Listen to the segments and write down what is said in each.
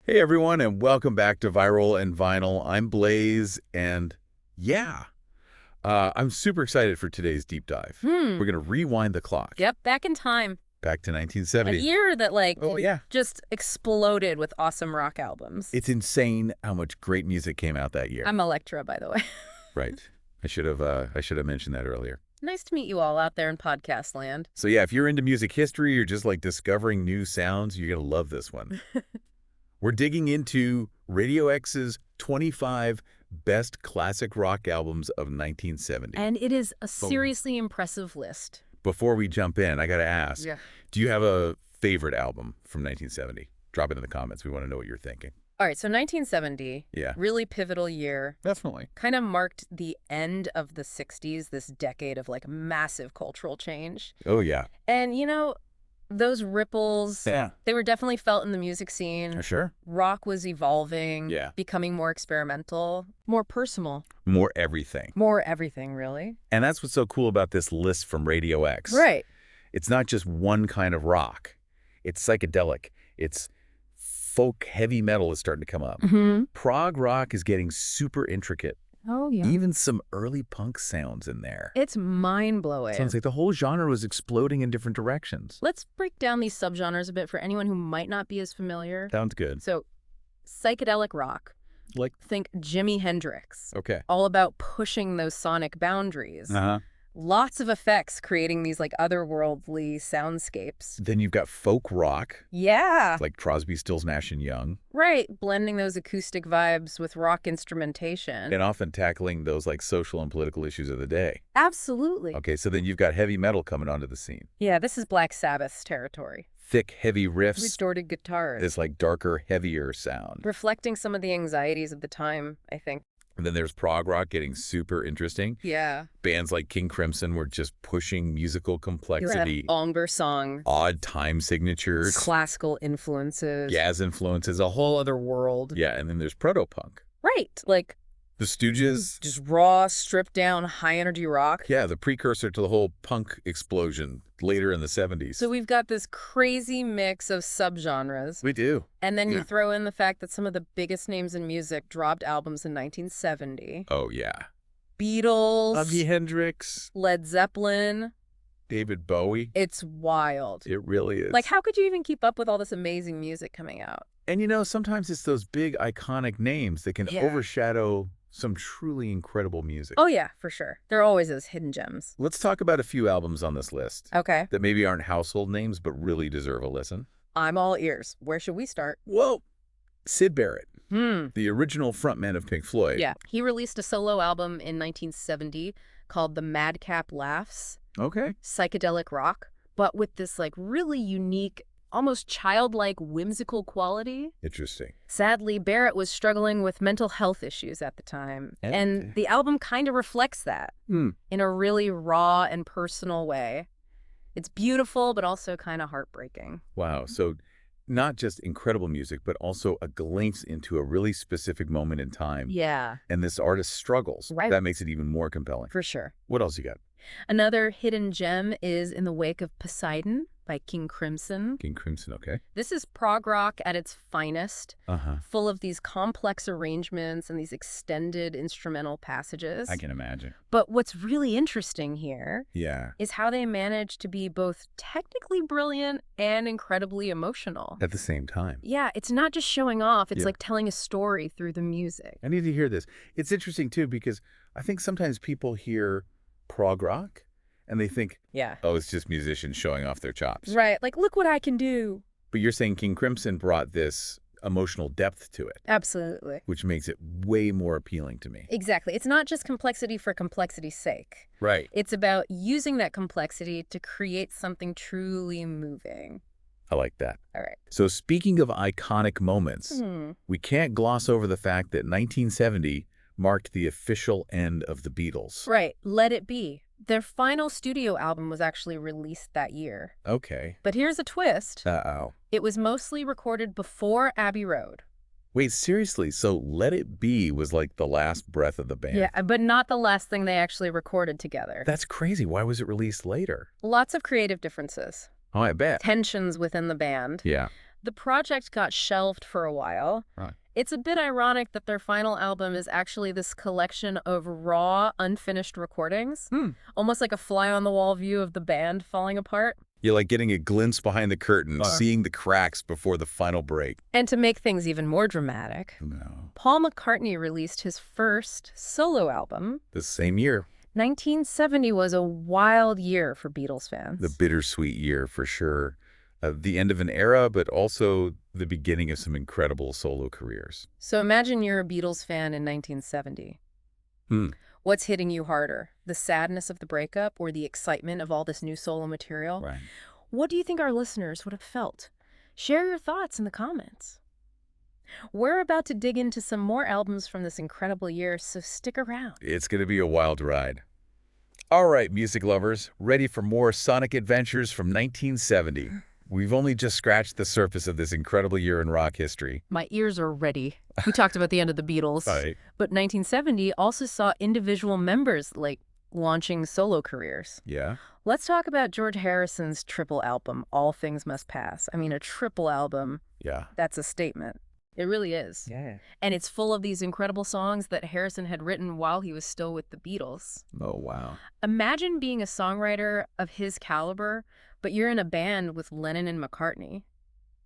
Hey everyone, and welcome back to Viral and Vinyl. I'm Blaze, and yeah, I'm super excited for today's deep dive. We're going to rewind the clock. Yep, back in time. Back to A 1970. year that, Oh yeah. just exploded with awesome rock albums. It's insane how much great music came out that year. I'm Electra, by the way. Right. I should have mentioned that earlier. Nice to meet you all out there in podcast land. So yeah, if you're into music history or just like discovering new sounds, you're going to love this one. We're digging into Radio X's 25 best classic rock albums of 1970. And it is a seriously impressive list. Before we jump in, I got to ask, do you have a favorite album from 1970? Drop it in the comments. We want to know what you're thinking. All right, so 1970, really pivotal year. Definitely. Kind of marked the end of the 60s, this decade of massive cultural change. Oh, yeah. And, those ripples, they were definitely felt in the music scene. Sure. Rock was evolving, becoming more experimental, more personal. More everything. More everything, really. And that's what's so cool about this list from Radio X. Right. It's not just one kind of rock. It's psychedelic. It's folk heavy metal is starting to come up. Prog rock is getting super intricate. Oh, yeah. Even some early punk sounds in there. It's mind-blowing. Sounds like the whole genre was exploding in different directions. Let's break down these subgenres a bit for anyone who might not be as familiar. Sounds good. So, psychedelic rock. Like? Think Jimi Hendrix. Okay. All about pushing those sonic boundaries. Lots of effects creating these otherworldly soundscapes. Then you've got folk rock. Yeah. Like Crosby, Stills, Nash and Young. Right. Blending those acoustic vibes with rock instrumentation. And often tackling those social and political issues of the day. Absolutely. Okay, so then you've got heavy metal coming onto the scene. Yeah, this is Black Sabbath's territory. Thick, heavy riffs. Distorted guitars. This darker, heavier sound. Reflecting some of the anxieties of the time, I think. And then there's prog rock getting super interesting. Yeah. Bands like King Crimson were just pushing musical complexity. Longer songs. Odd time signatures. Classical influences. Jazz influences. A whole other world. Yeah, and then there's proto-punk. Right. The Stooges. Just raw, stripped down, high-energy rock. Yeah, the precursor to the whole punk explosion later in the 70s. So we've got this crazy mix of subgenres. We do. And then you throw in the fact that some of the biggest names in music dropped albums in 1970. Oh, yeah. Beatles. Jimi Hendrix. Led Zeppelin. David Bowie. It's wild. It really is. How could you even keep up with all this amazing music coming out? And sometimes it's those big iconic names that can overshadow some truly incredible music. Oh, yeah, for sure. There always is hidden gems. Let's talk about a few albums on this list. Okay. That maybe aren't household names, but really deserve a listen. I'm all ears. Where should we start? Whoa. Syd Barrett, the original frontman of Pink Floyd. Yeah. He released a solo album in 1970 called The Madcap Laughs. Okay. Psychedelic rock, but with this really unique, almost childlike, whimsical quality. Interesting. Sadly, Barrett was struggling with mental health issues at the time, and the album kind of reflects that in a really raw and personal way. It's beautiful, but also kind of heartbreaking. Wow. So not just incredible music, but also a glimpse into a really specific moment in time. Yeah. And this artist struggles. Right. That makes it even more compelling. For sure. What else you got? Another hidden gem is In the Wake of Poseidon by King Crimson. King Crimson, okay. This is prog rock at its finest, full of these complex arrangements and these extended instrumental passages. I can imagine. But what's really interesting here is how they manage to be both technically brilliant and incredibly emotional. At the same time. Yeah, it's not just showing off. It's like telling a story through the music. I need to hear this. It's interesting, too, because I think sometimes people hear prog rock and they think, oh, it's just musicians showing off their chops. Right. Look what I can do. But you're saying King Crimson brought this emotional depth to it. Absolutely. Which makes it way more appealing to me. Exactly. It's not just complexity for complexity's sake. Right. It's about using that complexity to create something truly moving. I like that. All right. So speaking of iconic moments, we can't gloss over the fact that 1970 marked the official end of the Beatles. Right. Let It Be. Their final studio album was actually released that year. Okay. But here's a twist. Uh-oh. It was mostly recorded before Abbey Road. Wait, seriously? So Let It Be was the last breath of the band? Yeah, but not the last thing they actually recorded together. That's crazy. Why was it released later? Lots of creative differences. Oh, I bet. Tensions within the band. Yeah. The project got shelved for a while. Right. It's a bit ironic that their final album is actually this collection of raw, unfinished recordings, almost like a fly-on-the-wall view of the band falling apart. You're like getting a glimpse behind the curtain, seeing the cracks before the final break. And to make things even more dramatic, Paul McCartney released his first solo album. The same year. 1970 was a wild year for Beatles fans. The bittersweet year, for sure. The end of an era, but also the beginning of some incredible solo careers. So imagine you're a Beatles fan in 1970. What's hitting you harder? The sadness of the breakup or the excitement of all this new solo material? Right. What do you think our listeners would have felt? Share your thoughts in the comments. We're about to dig into some more albums from this incredible year, so stick around. It's going to be a wild ride. All right, music lovers, ready for more sonic adventures from 1970. We've only just scratched the surface of this incredible year in rock history. My ears are ready. We talked about the end of the Beatles, Right. But 1970 also saw individual members launching solo careers. Yeah? Let's talk about George Harrison's triple album, All Things Must Pass. I mean, a triple album, Yeah. that's a statement. It really is. Yeah. And it's full of these incredible songs that Harrison had written while he was still with the Beatles. Oh, wow. Imagine being a songwriter of his caliber, but you're in a band with Lennon and McCartney.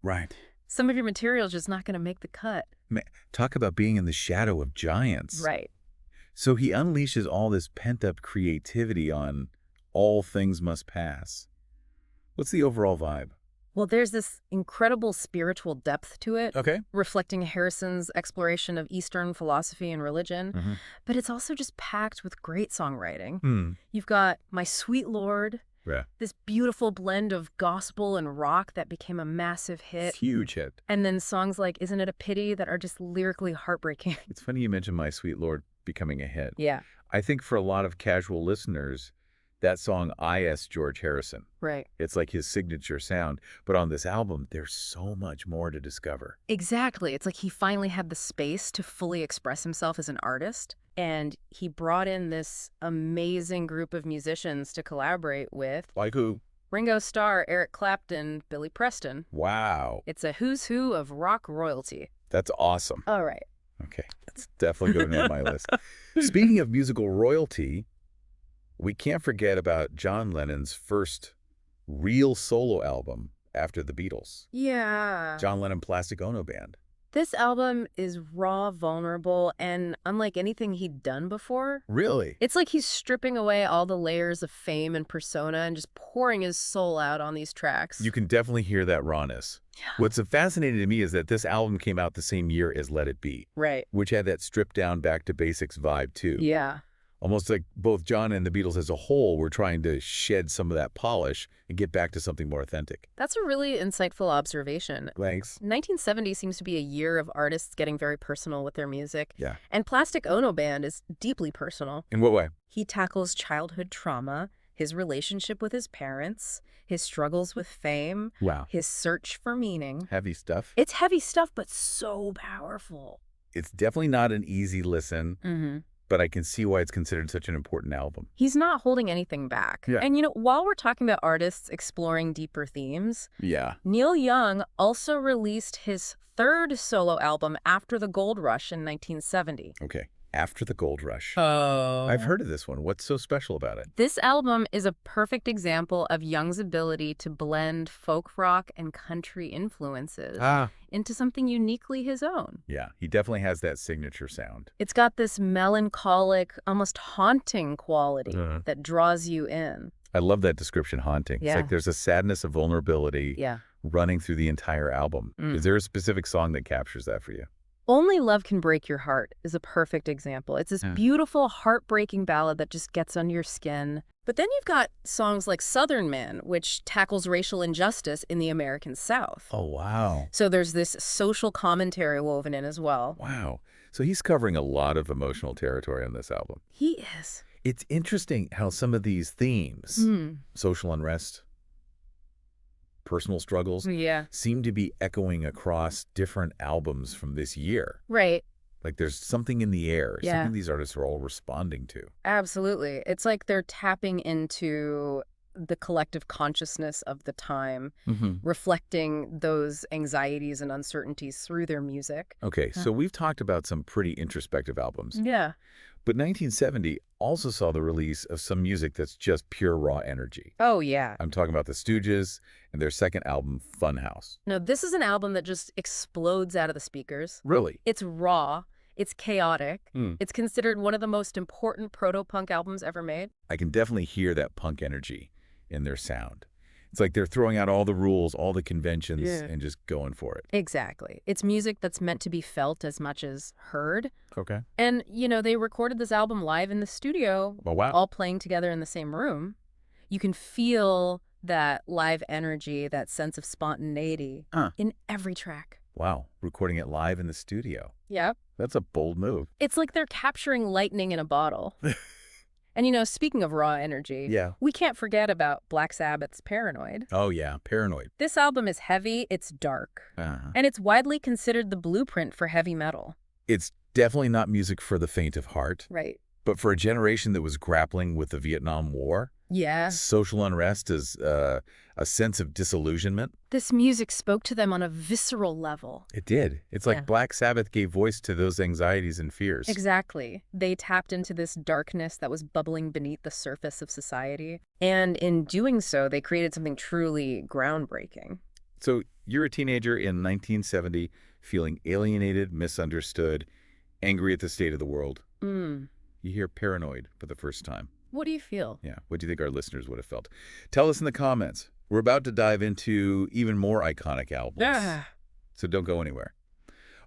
Right. Some of your material is just not going to make the cut. Man, talk about being in the shadow of giants. Right. So he unleashes all this pent-up creativity on All Things Must Pass. What's the overall vibe? Well, there's this incredible spiritual depth to it, Okay. reflecting Harrison's exploration of Eastern philosophy and religion. But it's also just packed with great songwriting. You've got My Sweet Lord, Yeah. this beautiful blend of gospel and rock that became a massive hit. Huge hit. And then songs like Isn't It a Pity that are just lyrically heartbreaking. It's funny you mentioned My Sweet Lord becoming a hit. Yeah, I think for a lot of casual listeners, that song I.S. George Harrison. right. It's like his signature sound. But on this album, there's so much more to discover. Exactly. It's like he finally had the space to fully express himself as an artist. And he brought in this amazing group of musicians to collaborate with. Like who? Ringo Starr, Eric Clapton, Billy Preston. Wow. It's a who's who of rock royalty. That's awesome. All right. Okay. That's definitely going on my list. Speaking of musical royalty, we can't forget about John Lennon's first real solo album after the Beatles. Yeah. John Lennon Plastic Ono Band. This album is raw, vulnerable, and unlike anything he'd done before. Really? It's like he's stripping away all the layers of fame and persona and just pouring his soul out on these tracks. You can definitely hear that rawness. Yeah. What's fascinating to me is that this album came out the same year as Let It Be, Right. which had that stripped down back to basics vibe too. Yeah. Almost like both John and the Beatles as a whole were trying to shed some of that polish and get back to something more authentic. That's a really insightful observation. Thanks. 1970 seems to be a year of artists getting very personal with their music. Yeah. And Plastic Ono Band is deeply personal. In what way? He tackles childhood trauma, his relationship with his parents, his struggles with fame, Wow. his search for meaning. Heavy stuff. It's heavy stuff, but so powerful. It's definitely not an easy listen, but I can see why it's considered such an important album. He's not holding anything back. Yeah. And, while we're talking about artists exploring deeper themes, Yeah. Neil Young also released his third solo album after the gold rush in 1970. Okay. After the Gold Rush. Oh. I've heard of this one. What's so special about it? This album is a perfect example of Young's ability to blend folk rock and country influences into something uniquely his own. Yeah, he definitely has that signature sound. It's got this melancholic, almost haunting quality that draws you in. I love that description, haunting. Yeah. It's like there's a sadness, a vulnerability Yeah. running through the entire album. Is there a specific song that captures that for you? Only Love Can Break Your Heart is a perfect example. It's this beautiful, heartbreaking ballad that just gets under your skin. But then you've got songs like Southern Man, which tackles racial injustice in the American South. Oh, wow. So there's this social commentary woven in as well. Wow. So he's covering a lot of emotional territory on this album. He is. It's interesting how some of these themes, social unrest, personal struggles, seem to be echoing across different albums from this year. Right. Like there's something in the air, something these artists are all responding to. Absolutely. It's like they're tapping into the collective consciousness of the time, Mm-hmm. reflecting those anxieties and uncertainties through their music. Okay, so we've talked about some pretty introspective albums. Yeah. But 1970 also saw the release of some music that's just pure raw energy. Oh, yeah. I'm talking about the Stooges and their second album, Funhouse. No, this is an album that just explodes out of the speakers. Really? It's raw. It's chaotic. Hmm. It's considered one of the most important proto-punk albums ever made. I can definitely hear that punk energy in their sound. It's like they're throwing out all the rules, all the conventions, and just going for it. Exactly. It's music that's meant to be felt as much as heard. Okay. And, they recorded this album live in the studio, Oh, wow. all playing together in the same room. You can feel that live energy, that sense of spontaneity in every track. Wow. Recording it live in the studio. Yep. That's a bold move. It's like they're capturing lightning in a bottle. And, speaking of raw energy, we can't forget about Black Sabbath's Paranoid. Oh, yeah. Paranoid. This album is heavy, it's dark, and it's widely considered the blueprint for heavy metal. It's definitely not music for the faint of heart. Right. But for a generation that was grappling with the Vietnam War, Yeah. social unrest is a sense of disillusionment. This music spoke to them on a visceral level. It did. It's like Black Sabbath gave voice to those anxieties and fears. Exactly. They tapped into this darkness that was bubbling beneath the surface of society. And in doing so, they created something truly groundbreaking. So you're a teenager in 1970, feeling alienated, misunderstood, angry at the state of the world. You hear Paranoid for the first time. What do you feel? Yeah. What do you think our listeners would have felt? Tell us in the comments. We're about to dive into even more iconic albums. So don't go anywhere.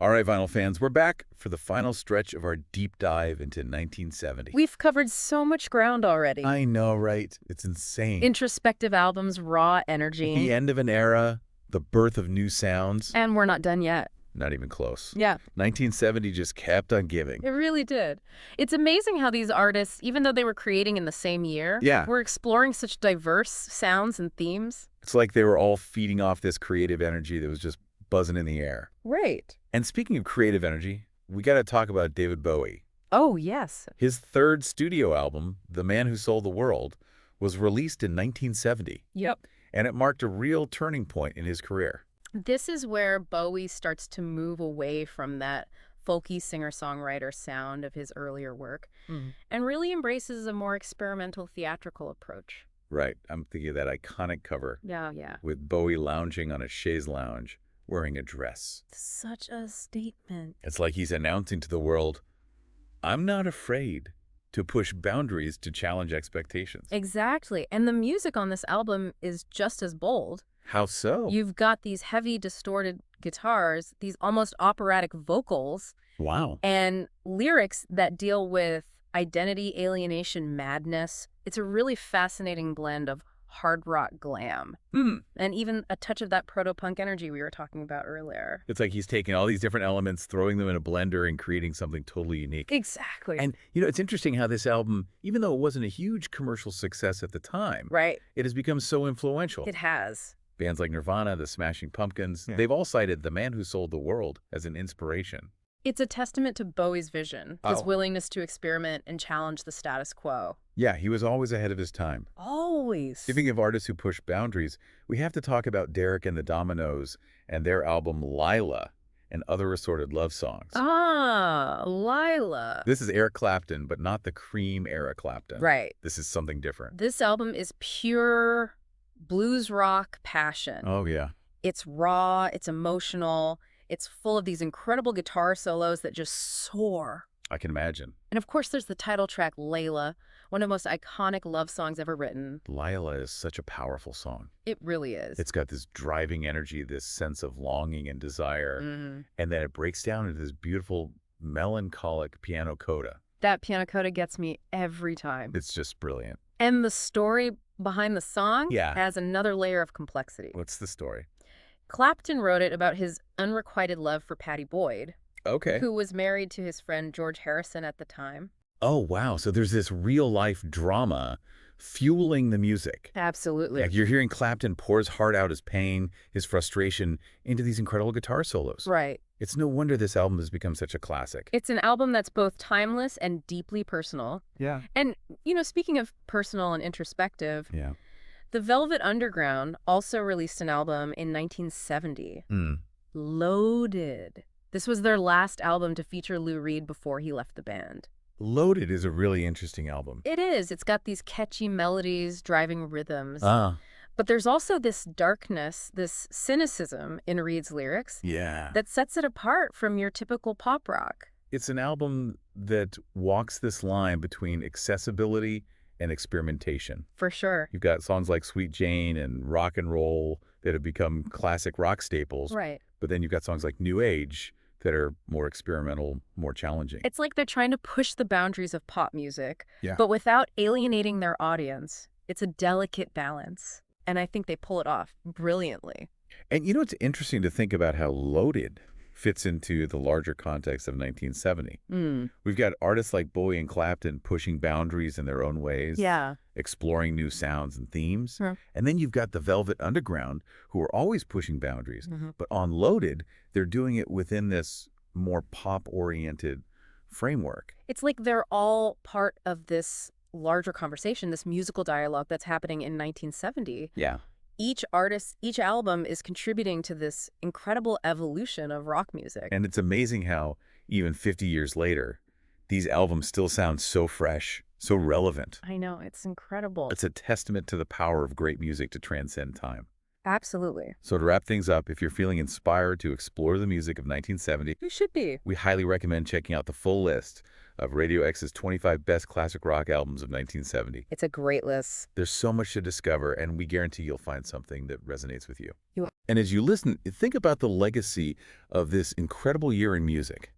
All right, vinyl fans, we're back for the final stretch of our deep dive into 1970. We've covered so much ground already. I know, right? It's insane. Introspective albums, raw energy. The end of an era, the birth of new sounds. And we're not done yet. Not even close. Yeah. 1970 just kept on giving. It really did. It's amazing how these artists, even though they were creating in the same year, were exploring such diverse sounds and themes. It's like they were all feeding off this creative energy that was just buzzing in the air. Right. And speaking of creative energy, we got to talk about David Bowie. Oh, yes. His third studio album, The Man Who Sold the World, was released in 1970. Yep. And it marked a real turning point in his career. This is where Bowie starts to move away from that folky singer-songwriter sound of his earlier work and really embraces a more experimental theatrical approach. Right. I'm thinking of that iconic cover. Yeah. With Bowie lounging on a chaise lounge, wearing a dress. Such a statement. It's like he's announcing to the world, I'm not afraid to push boundaries to challenge expectations. Exactly. And the music on this album is just as bold. How so? You've got these heavy, distorted guitars, these almost operatic vocals. Wow. And lyrics that deal with identity, alienation, madness. It's a really fascinating blend of hard rock glam. And even a touch of that proto-punk energy we were talking about earlier. It's like he's taking all these different elements, throwing them in a blender, and creating something totally unique. Exactly. And, it's interesting how this album, even though it wasn't a huge commercial success at the time, it has become so influential. It has. Bands like Nirvana, the Smashing Pumpkins, they've all cited The Man Who Sold the World as an inspiration. It's a testament to Bowie's vision, his willingness to experiment and challenge the status quo. Yeah, he was always ahead of his time. Always. Speaking of artists who push boundaries, we have to talk about Derek and the Dominoes and their album Lila and Other Assorted Love Songs. Lila. This is Eric Clapton, but not the Cream era Clapton. Right. This is something different. This album is pure blues rock passion. Oh, yeah. It's raw, it's emotional, it's full of these incredible guitar solos that just soar. I can imagine. And of course, there's the title track, Layla, one of the most iconic love songs ever written. Lila is such a powerful song. It really is. It's got this driving energy, this sense of longing and desire, and then it breaks down into this beautiful, melancholic piano coda. That piano coda gets me every time. It's just brilliant. And the story behind the song Yeah. has another layer of complexity. What's the story? Clapton wrote it about his unrequited love for Pattie Boyd, Okay. who was married to his friend George Harrison at the time. Oh, wow. So there's this real-life drama fueling the music. Absolutely. Like you're hearing Clapton pour his heart out, his pain, his frustration into these incredible guitar solos. Right. It's no wonder this album has become such a classic. It's an album that's both timeless and deeply personal. Yeah. And, speaking of personal and introspective, Yeah. The Velvet Underground also released an album in 1970. Loaded. This was their last album to feature Lou Reed before he left the band. Loaded is a really interesting album. It is. It's got these catchy melodies, driving rhythms. Ah. But there's also this darkness, this cynicism in Reed's lyrics that sets it apart from your typical pop rock. It's an album that walks this line between accessibility and experimentation. For sure. You've got songs like Sweet Jane and Rock and Roll that have become classic rock staples. Right. But then you've got songs like New Age that are more experimental, more challenging. It's like they're trying to push the boundaries of pop music, Yeah. but without alienating their audience. It's a delicate balance, and I think they pull it off brilliantly. And you know, it's interesting to think about how Loaded fits into the larger context of 1970. We've got artists like Bowie and Clapton pushing boundaries in their own ways, exploring new sounds and themes. And then you've got the Velvet Underground, who are always pushing boundaries. But on Loaded, they're doing it within this more pop-oriented framework. It's like they're all part of this larger conversation, this musical dialogue that's happening in 1970. Yeah. Each artist, each album is contributing to this incredible evolution of rock music. And it's amazing how, even 50 years later, these albums still sound so fresh, so relevant. I know, it's incredible. It's a testament to the power of great music to transcend time. Absolutely. So to wrap things up, if you're feeling inspired to explore the music of 1970, You should be. we highly recommend checking out the full list of Radio X's 25 best classic rock albums of 1970. It's a great list. There's so much to discover, and we guarantee you'll find something that resonates with you. You- And as you listen, think about the legacy of this incredible year in music.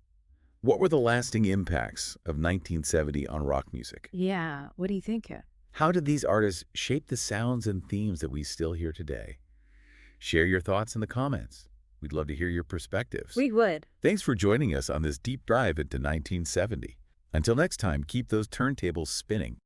What were the lasting impacts of 1970 on rock music? Yeah, what do you think? How did these artists shape the sounds and themes that we still hear today? Share your thoughts in the comments. We'd love to hear your perspectives. We would. Thanks for joining us on this deep dive into 1970. Until next time, keep those turntables spinning.